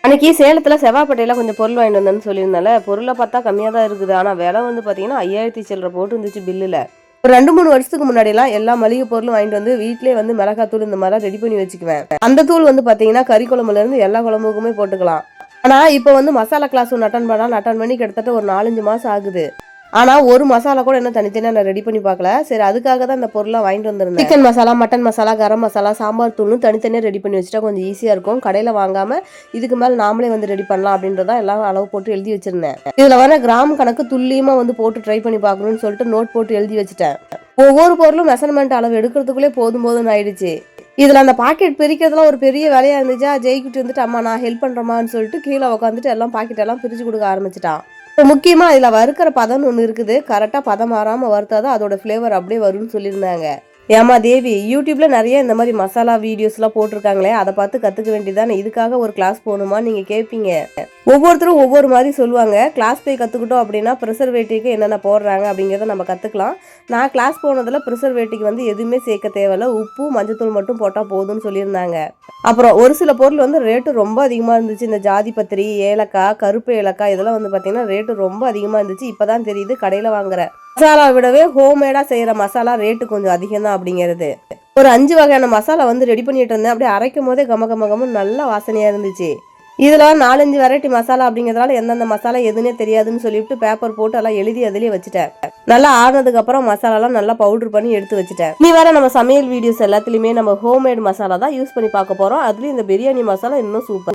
அன்னைக்கு சேலத்துல செவ்வாப்பேட்டையில கொஞ்சம் பொருள் வாங்கிட்டு வந்தேன்னு சொல்லியிருந்தால, பொருளை பார்த்தா கம்மியா தான் இருக்குது. ஆனா விலை வந்து பாத்தீங்கன்னா 5000 சில்லற போட்டு இருந்துச்சு பில்லுல. ஒரு 2, 3 வருஷத்துக்கு முன்னாடிலாம் எல்லா மளிகை பொருளும் வாங்கிட்டு வந்து வீட்லயே வந்து மிளகாத்தூள் இந்த மாதிரி ரெடி பண்ணி வச்சுக்குவேன். அந்த தூள் வந்து பாத்தீங்கன்னா கறி குழம்புல இருந்து எல்லா குழம்புக்குமே போட்டுக்கலாம். ஆனா இப்ப வந்து மசாலா கிளாஸ் ஒன்று அட்டன் பண்ணி கிட்டத்தட்ட ஒரு 4, 5 மாசம் ஆகுது. ஆனா ஒரு மசாலா கூட இன்னும் தனித்தனியா நான் ரெடி பண்ணி பார்க்கல. சரி, அதுக்காக தான் இந்த பொருள்லாம் வாங்கிட்டு வந்திருந்தேன். சிக்கன் மசாலா, மட்டன் மசாலா, கரம் மசாலா, சாம்பார் தூள்னு தனித்தனியா ரெடி பண்ணி வச்சுட்டா கொஞ்சம் ஈஸியா இருக்கும். கடையில வாங்காம இதுக்கு மேல நாமளே வந்து ரெடி பண்ணலாம் அப்படின்றதா எல்லாம் அளவு போட்டு எழுதி வச்சிருந்தேன். இதுல வர கிராம் கணக்கு துல்லியமா வந்து போட்டு ட்ரை பண்ணி பார்க்கணும்னு சொல்லிட்டு நோட் போட்டு எழுதி வச்சுட்டேன். ஒவ்வொரு பொருளும் மெஷர்மெண்ட் அளவு எடுக்கிறதுக்குள்ளே போதும் போதும்னு ஆயிடுச்சு. இதுல அந்த பாக்கெட் பிரிக்கிறதுலாம் ஒரு பெரிய வேலையா இருந்துச்சா, ஜெயிக்கிட்டு வந்துட்டு அம்மா நான் ஹெல்ப் பண்றேமான்னு சொல்லிட்டு கீழே உட்காந்துட்டு எல்லாம் பாக்கெட் எல்லாம் பிரிச்சு கொடுக்க ஆரம்பிச்சிட்டான். முக்கியமா இதுல வறுக்கிற பதம்னு ஒண்ணு இருக்குது. கரெக்டா பதம் மாறாம வறுத்தாதான் அதோட ஃபிளேவர் அப்படியே வரும்னு சொல்லியிருந்தாங்க. ஏமா தேவி, யூடியூப்ல நிறைய இந்த மாதிரி மசாலா வீடியோஸ் எல்லாம் போட்டிருக்காங்களே, அதை பார்த்து கத்துக்க வேண்டியதானே. இதுக்காக ஒரு கிளாஸ் போகணுமா நீங்க கேட்பீங்க. ஒவ்வொருத்தரும் ஒவ்வொரு மாதிரி சொல்லுவாங்க. கிளாஸ் போய் கத்துக்கிட்டோம் அப்படின்னா ப்ரிசர்வேட்டிவ்க்கு என்னென்ன போடுறாங்க அப்படிங்கிறத நம்ம கத்துக்கலாம். நான் கிளாஸ் போனதுல ப்ரிசர்வேட்டிவ் வந்து எதுவுமே சேர்க்க தேவையில்ல, உப்பு மஞ்சத்தூள் மட்டும் போட்டா போதும்னு சொல்லியிருந்தாங்க. அப்புறம் ஒரு சில பொருள் வந்து ரேட்டு ரொம்ப அதிகமா இருந்துச்சு. இந்த ஜாதி பத்திரி, ஏலக்காய், கருப்பு ஏலக்காய் இதெல்லாம் வந்து பாத்தீங்கன்னா ரேட்டு ரொம்ப அதிகமா இருந்துச்சு. இப்பதான் தெரியுது கடையில வாங்குற மசாலா விடவே ஹோம்மேடா செய்யற மசாலா ரேட்டு கொஞ்சம் அதிகம் தான் அப்படிங்கிறது. ஒரு 5 வகையான மசாலா வந்து ரெடி பண்ணிட்டு இருந்தேன். அப்படியே அரைக்கும் போதே கம கம கம நல்ல வாசனையா இருந்துச்சு. இதுல 4, 5 வெரைட்டி மசாலா அப்படிங்கிறதுனால எந்தெந்த மசாலா எதுன்னே தெரியாதுன்னு சொல்லிட்டு பேப்பர் போட்டு எல்லாம் எழுதி அதுலயே வச்சுட்டேன். நல்லா ஆறுனதுக்கு அப்புறம் மசாலாலாம் நல்லா பவுடர் பண்ணி எடுத்து வச்சுட்டேன். நீ வேற நம்ம சமையல் வீடியோஸ் எல்லாத்துலயுமே நம்ம ஹோம்மேட் மசாலா தான் யூஸ் பண்ணி பார்க்க போறோம். அதுலயும் இந்த பிரியாணி மசாலா இன்னும் சூப்பர்.